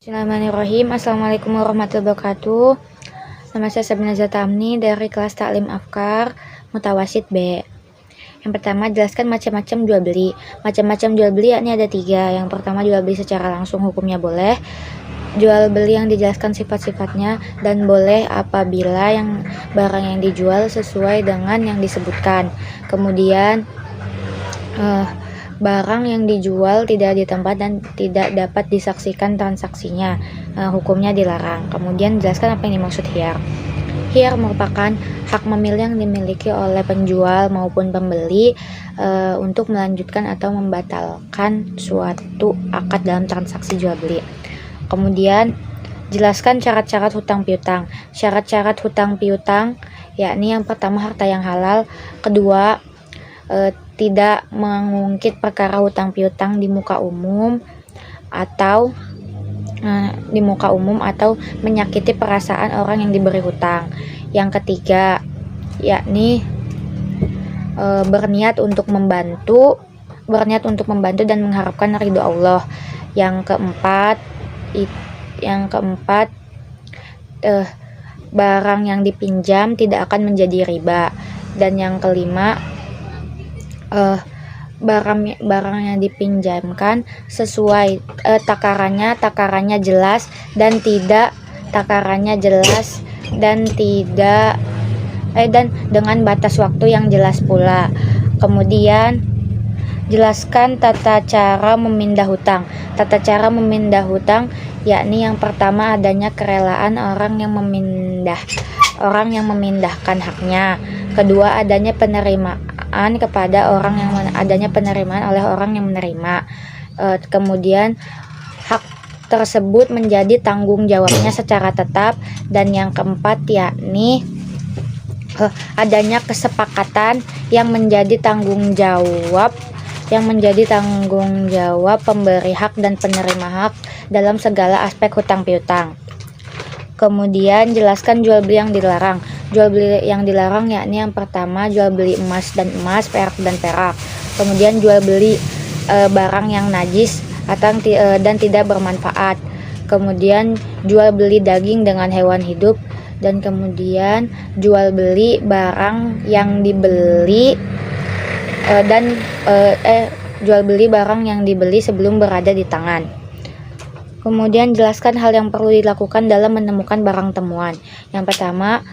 Bismillahirrahmanirrahim. Assalamualaikum warahmatullahi wabarakatuh. Nama saya Sabrina Zatamni dari kelas Taklim Afkar Mutawasid B. Yang pertama, jelaskan macam-macam jual beli. Macam-macam jual beli yakni ada 3. Yang pertama, jual beli secara langsung, hukumnya boleh. Jual beli yang dijelaskan sifat-sifatnya dan boleh apabila yang barang yang dijual sesuai dengan yang disebutkan. Kemudian barang yang dijual tidak di tempat dan tidak dapat disaksikan transaksinya, hukumnya dilarang. Kemudian jelaskan apa yang dimaksud khiyar. Khiyar merupakan hak memilih yang dimiliki oleh penjual maupun pembeli untuk melanjutkan atau membatalkan suatu akad dalam transaksi jual beli. Kemudian jelaskan syarat-syarat hutang piutang. Syarat-syarat hutang piutang yakni yang pertama harta yang halal, kedua tidak mengungkit perkara hutang piutang di muka umum atau menyakiti perasaan orang yang diberi hutang. Yang ketiga yakni berniat untuk membantu dan mengharapkan ridho Allah. Yang keempat barang yang dipinjam tidak akan menjadi riba. Dan yang kelima barang yang dipinjamkan sesuai takarannya jelas dan dengan batas waktu yang jelas pula. Kemudian jelaskan tata cara memindah hutang. Tata cara memindah hutang yakni yang pertama adanya kerelaan orang yang memindahkan haknya. Kedua, adanya penerimaan oleh orang yang menerima. Kemudian hak tersebut menjadi tanggung jawabnya secara tetap. Dan yang keempat yakni adanya kesepakatan yang menjadi tanggung jawab pemberi hak dan penerima hak dalam segala aspek hutang piutang. Kemudian jelaskan jual beli yang dilarang. Jual beli yang dilarang yakni yang pertama jual beli emas dan emas, perak dan perak. Kemudian jual beli barang yang najis dan tidak bermanfaat. Kemudian jual beli daging dengan hewan hidup. Dan kemudian jual beli barang yang dibeli jual beli barang yang dibeli sebelum berada di tangan. Kemudian jelaskan hal yang perlu dilakukan dalam menemukan barang temuan. Yang pertama,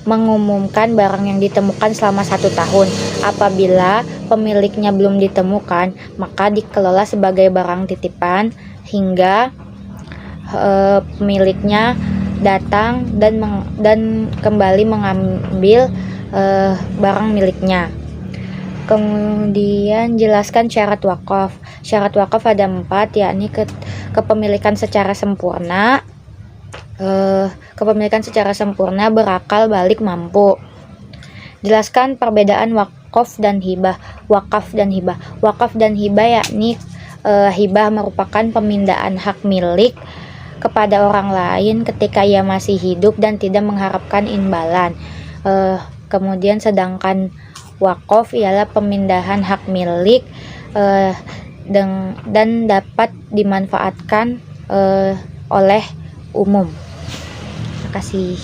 mengumumkan barang yang ditemukan selama 1 tahun. Apabila pemiliknya belum ditemukan, maka dikelola sebagai barang titipan hingga pemiliknya datang dan kembali mengambil barang miliknya. Kemudian jelaskan syarat wakaf. Syarat wakaf ada 4, yakni kepemilikan secara sempurna, berakal, balik, mampu. Jelaskan perbedaan wakaf dan hibah. Wakaf dan hibah yakni hibah merupakan pemindahan hak milik kepada orang lain ketika ia masih hidup dan tidak mengharapkan imbalan. Kemudian sedangkan wakaf ialah pemindahan hak milik dan dapat dimanfaatkan oleh umum. Terima kasih.